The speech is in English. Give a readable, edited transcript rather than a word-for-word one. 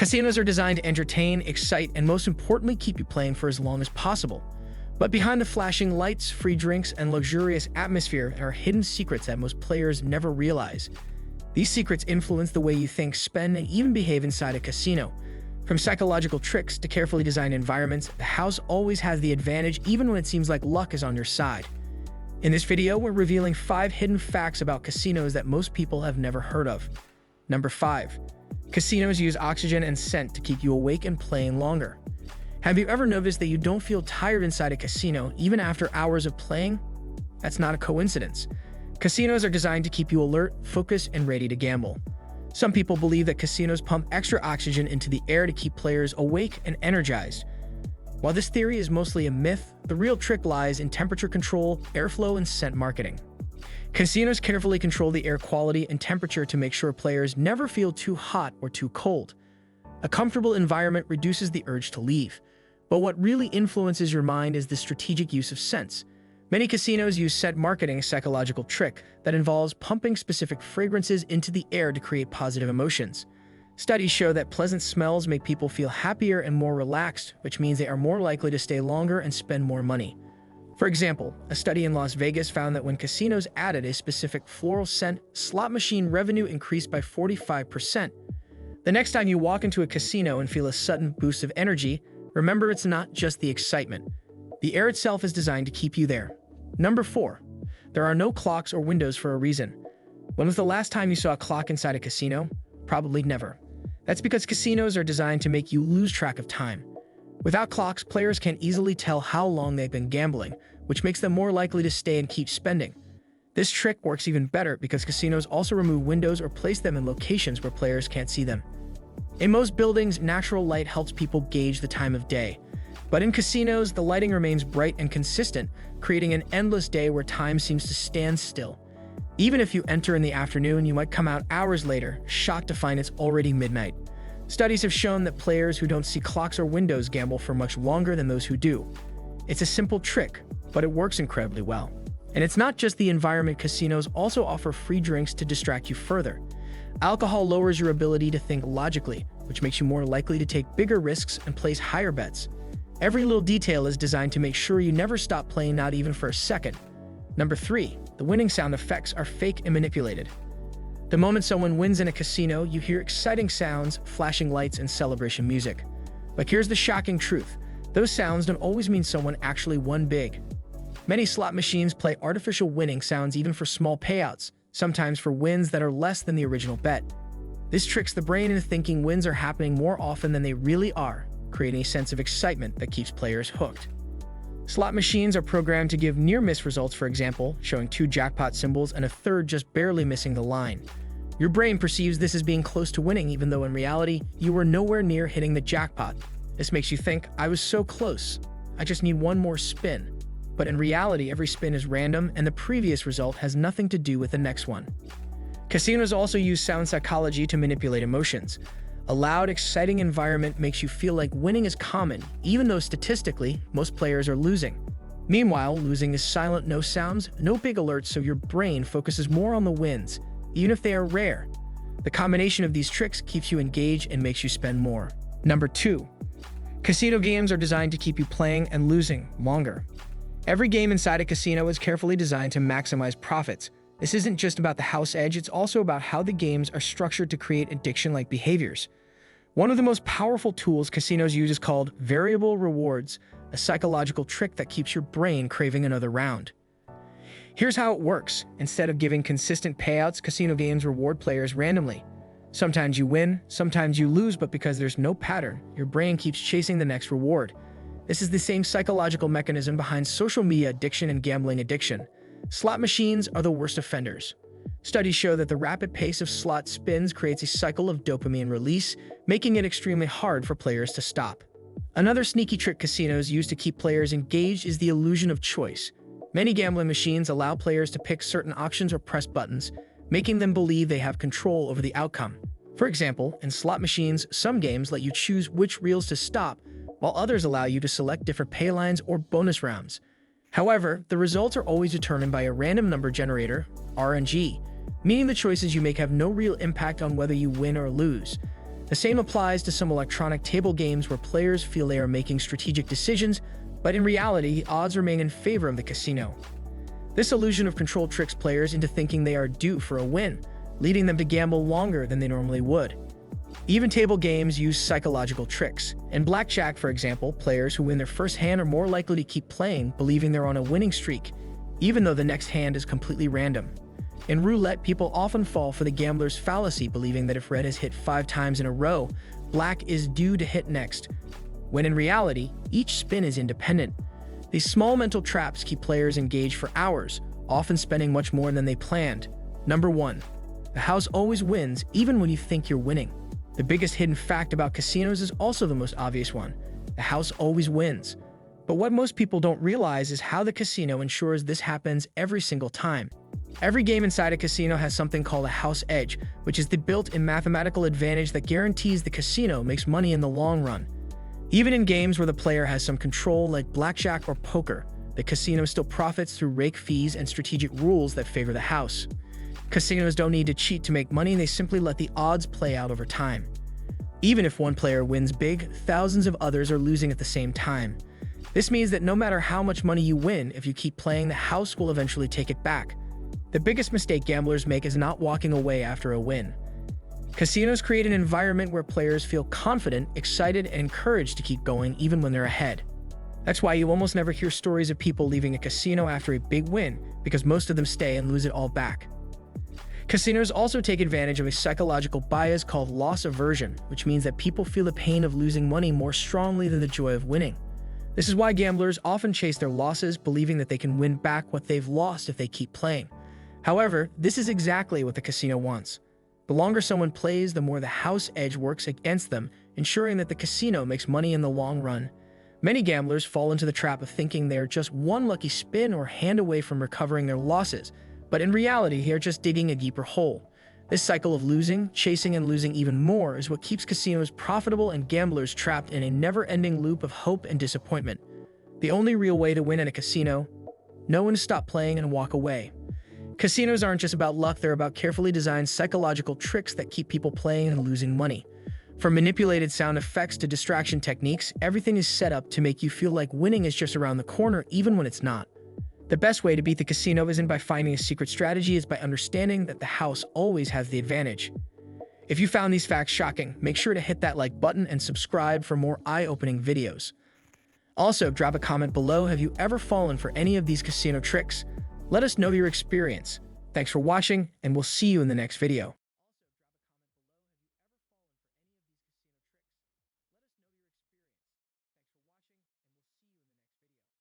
Casinos are designed to entertain, excite, and most importantly, keep you playing for as long as possible. But behind the flashing lights, free drinks, and luxurious atmosphere are hidden secrets that most players never realize. These secrets influence the way you think, spend, and even behave inside a casino. From psychological tricks to carefully designed environments, the house always has the advantage even when it seems like luck is on your side. In this video, we're revealing 5 hidden facts about casinos that most people have never heard of. Number 5. Casinos use oxygen and scent to keep you awake and playing longer. Have you ever noticed that you don't feel tired inside a casino even after hours of playing? That's not a coincidence. Casinos are designed to keep you alert, focused, and ready to gamble. Some people believe that casinos pump extra oxygen into the air to keep players awake and energized. While this theory is mostly a myth, the real trick lies in temperature control, airflow, and scent marketing. Casinos carefully control the air quality and temperature to make sure players never feel too hot or too cold. A comfortable environment reduces the urge to leave. But what really influences your mind is the strategic use of scents. Many casinos use scent marketing, a psychological trick that involves pumping specific fragrances into the air to create positive emotions. Studies show that pleasant smells make people feel happier and more relaxed, which means they are more likely to stay longer and spend more money. For example, a study in Las Vegas found that when casinos added a specific floral scent, slot machine revenue increased by 45%. The next time you walk into a casino and feel a sudden boost of energy, remember it's not just the excitement. The air itself is designed to keep you there. Number 4. There are no clocks or windows for a reason. When was the last time you saw a clock inside a casino? Probably never. That's because casinos are designed to make you lose track of time. Without clocks, players can easily tell how long they've been gambling, which makes them more likely to stay and keep spending. This trick works even better because casinos also remove windows or place them in locations where players can't see them. In most buildings, natural light helps people gauge the time of day. But in casinos, the lighting remains bright and consistent, creating an endless day where time seems to stand still. Even if you enter in the afternoon, you might come out hours later, shocked to find it's already midnight. Studies have shown that players who don't see clocks or windows gamble for much longer than those who do. It's a simple trick, but it works incredibly well. And it's not just the environment. Casinos also offer free drinks to distract you further. Alcohol lowers your ability to think logically, which makes you more likely to take bigger risks and place higher bets. Every little detail is designed to make sure you never stop playing, not even for a second. Number 3. The winning sound effects are fake and manipulated. The moment someone wins in a casino, you hear exciting sounds, flashing lights, and celebration music. But here's the shocking truth. Those sounds don't always mean someone actually won big. Many slot machines play artificial winning sounds even for small payouts, sometimes for wins that are less than the original bet. This tricks the brain into thinking wins are happening more often than they really are, creating a sense of excitement that keeps players hooked. Slot machines are programmed to give near-miss results, for example, showing 2 jackpot symbols and a third just barely missing the line. Your brain perceives this as being close to winning, even though in reality, you were nowhere near hitting the jackpot. This makes you think, I was so close, I just need one more spin. But in reality, every spin is random and the previous result has nothing to do with the next one. Casinos also use sound psychology to manipulate emotions. A loud, exciting environment makes you feel like winning is common, even though statistically, most players are losing. Meanwhile, losing is silent, no sounds, no big alerts, so your brain focuses more on the wins, even if they are rare. The combination of these tricks keeps you engaged and makes you spend more. Number 2. Casino games are designed to keep you playing and losing longer. Every game inside a casino is carefully designed to maximize profits. This isn't just about the house edge, it's also about how the games are structured to create addiction-like behaviors. One of the most powerful tools casinos use is called variable rewards, a psychological trick that keeps your brain craving another round. Here's how it works. Instead of giving consistent payouts, casino games reward players randomly. Sometimes you win, sometimes you lose, but because there's no pattern, your brain keeps chasing the next reward. This is the same psychological mechanism behind social media addiction and gambling addiction. Slot machines are the worst offenders. Studies show that the rapid pace of slot spins creates a cycle of dopamine release, making it extremely hard for players to stop. Another sneaky trick casinos use to keep players engaged is the illusion of choice. Many gambling machines allow players to pick certain options or press buttons, making them believe they have control over the outcome. For example, in slot machines, some games let you choose which reels to stop, while others allow you to select different paylines or bonus rounds. However, the results are always determined by a random number generator, RNG, meaning the choices you make have no real impact on whether you win or lose. The same applies to some electronic table games where players feel they are making strategic decisions, but in reality, odds remain in favor of the casino. This illusion of control tricks players into thinking they are due for a win, leading them to gamble longer than they normally would. Even table games use psychological tricks. In blackjack, for example, players who win their first hand are more likely to keep playing, believing they're on a winning streak, even though the next hand is completely random. In roulette, people often fall for the gambler's fallacy, believing that if red has hit 5 times in a row, black is due to hit next, when in reality, each spin is independent. These small mental traps keep players engaged for hours, often spending much more than they planned. Number 1. The house always wins, even when you think you're winning. The biggest hidden fact about casinos is also the most obvious one. The house always wins. But what most people don't realize is how the casino ensures this happens every single time. Every game inside a casino has something called a house edge, which is the built-in mathematical advantage that guarantees the casino makes money in the long run. Even in games where the player has some control, like blackjack or poker, the casino still profits through rake fees and strategic rules that favor the house. Casinos don't need to cheat to make money, they simply let the odds play out over time. Even if one player wins big, thousands of others are losing at the same time. This means that no matter how much money you win, if you keep playing, the house will eventually take it back. The biggest mistake gamblers make is not walking away after a win. Casinos create an environment where players feel confident, excited, and encouraged to keep going even when they're ahead. That's why you almost never hear stories of people leaving a casino after a big win, because most of them stay and lose it all back. Casinos also take advantage of a psychological bias called loss aversion, which means that people feel the pain of losing money more strongly than the joy of winning. This is why gamblers often chase their losses, believing that they can win back what they've lost if they keep playing. However, this is exactly what the casino wants. The longer someone plays, the more the house edge works against them, ensuring that the casino makes money in the long run. Many gamblers fall into the trap of thinking they are just one lucky spin or hand away from recovering their losses, but in reality, they are just digging a deeper hole. This cycle of losing, chasing, and losing even more is what keeps casinos profitable and gamblers trapped in a never-ending loop of hope and disappointment. The only real way to win in a casino: know when to stop playing and walk away. Casinos aren't just about luck, they're about carefully designed psychological tricks that keep people playing and losing money. From manipulated sound effects to distraction techniques, everything is set up to make you feel like winning is just around the corner, even when it's not. The best way to beat the casino isn't by finding a secret strategy, it's by understanding that the house always has the advantage. If you found these facts shocking, make sure to hit that like button and subscribe for more eye-opening videos. Also, drop a comment below. Have you ever fallen for any of these casino tricks? Let us know your experience. Thanks for watching, and we'll see you in the next video.